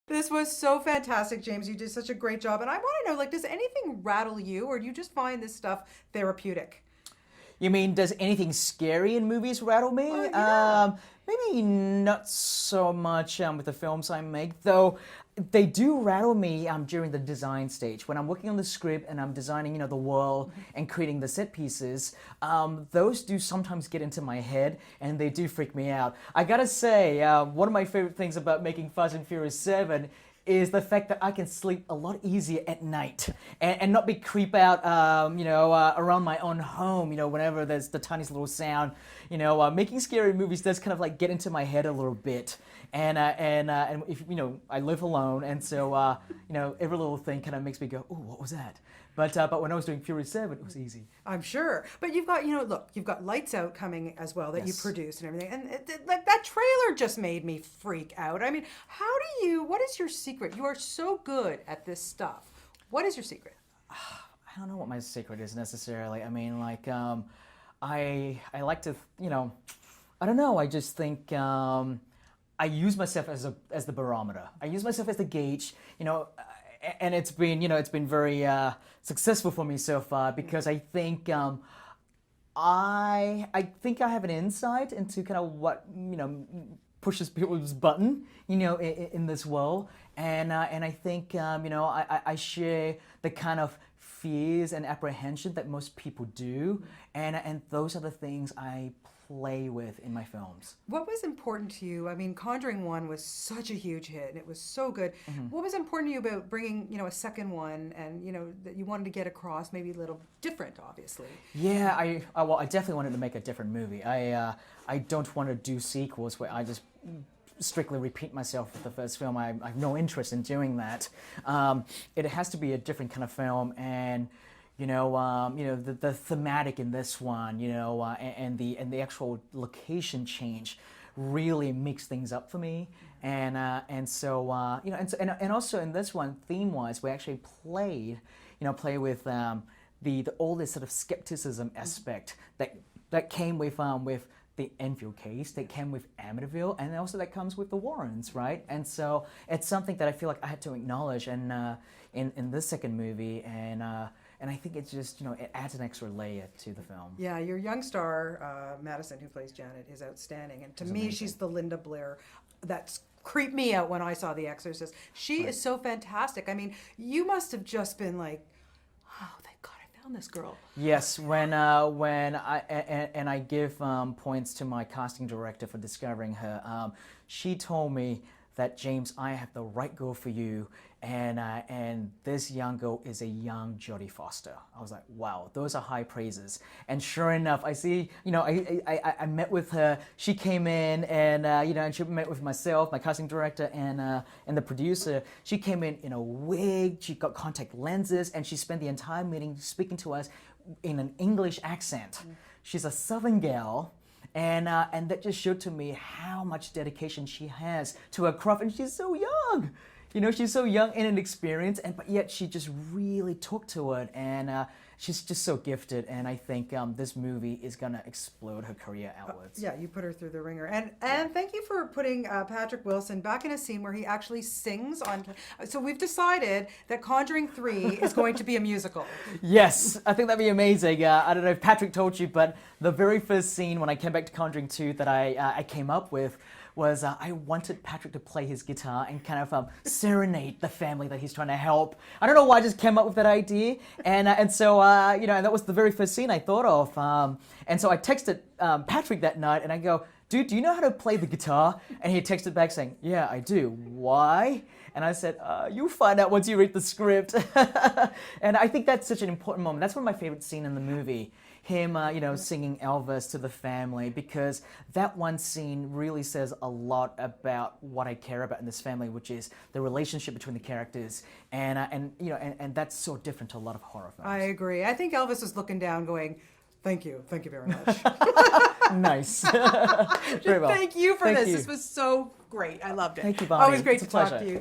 This was so fantastic, James. You did such a great job. And I want to know, like, does anything rattle you, or do you just find this stuff therapeutic? You mean, does anything scary in movies rattle me? Well, yeah. Maybe not so much with the films I make, though they do rattle me during the design stage. When I'm working on the script and I'm designing, the world and creating the set pieces, those do sometimes get into my head and they do freak me out. I gotta say, one of my favorite things about making Fast and Furious 7 is the fact that I can sleep a lot easier at night and not be creep out, around my own home, whenever there's the tiniest little sound. Making scary movies does kind of like get into my head a little bit. And if I live alone, and so every little thing kind of makes me go, "Oh, what was that?" But when I was doing Furious 7, it was easy. I'm sure. But you've got, look, you've got Lights Out coming as well that you Yes. produced and everything. And like that trailer just made me freak out. I mean, what is your secret? You are so good at this stuff. What is your secret? I don't know what my secret is necessarily. I mean, like, I like to, I don't know. I just think I use myself as the barometer. I use myself as the gauge. And it's been very successful for me so far because I think I think I have an insight into kind of what pushes people's button in this world, and I think I share the kind of fears and apprehension that most people do, and those are the things I play with in my films. What was important to you? I mean, Conjuring 1 was such a huge hit and it was so good. What was important to you about bringing, a second one and, that you wanted to get across maybe a little different, obviously? Yeah, I definitely wanted to make a different movie. I don't want to do sequels where I just strictly repeat myself with the first film. I have no interest in doing that. It has to be a different kind of film, and the thematic in this one, and the actual location change really mix things up for me, and so and also in this one, theme wise, we actually play with the oldest sort of skepticism aspect that came with the Enfield case, that came with Amityville, and also that comes with the Warrens, right? And so it's something that I feel like I had to acknowledge in this second movie, and I think it's just, it adds an extra layer to the film. Yeah, your young star, Madison, who plays Janet, is outstanding. And to She's me, amazing. she's the Linda Blair that's creeped me out when I saw The Exorcist. She Right. is so fantastic. I mean, you must have just been like, oh, thank God I found this girl. Yes, when I give points to my casting director for discovering her, she told me that, James, I have the right girl for you, and this young girl is a young Jodie Foster. I was like, wow, those are high praises. And sure enough, I see, I met with her. She came in, and she met with myself, my casting director, and the producer. She came in a wig. She got contact lenses, and she spent the entire meeting speaking to us in an English accent. She's a Southern gal. And that just showed to me how much dedication she has to her craft, and she's so young. She's so young and inexperienced, but yet she just really took to it, and she's just so gifted. And I think this movie is gonna explode her career outwards. Yeah, you put her through the ringer. And thank you for putting Patrick Wilson back in a scene where he actually sings on. So we've decided that Conjuring 3 is going to be a musical. Yes, I think that'd be amazing. I don't know if Patrick told you, but the very first scene when I came back to Conjuring 2 that I came up with was I wanted Patrick to play his guitar and kind of serenade the family that he's trying to help. I don't know why I just came up with that idea, and so and that was the very first scene I thought of. And so I texted Patrick that night, and I go, "Dude, do you know how to play the guitar?" And he texted back saying, "Yeah, I do. Why?" And I said, "You'll find out once you read the script." And I think that's such an important moment. That's one of my favorite scenes in the movie. Him, singing Elvis to the family, because that one scene really says a lot about what I care about in this family, which is the relationship between the characters, and that's so different to a lot of horror films. I agree. I think Elvis was looking down, going, thank you very much. Nice. Very well. Thank you for Thank this. you. This was so great. I loved it. Thank you, Bonnie. Always great It's a to talk pleasure. to you.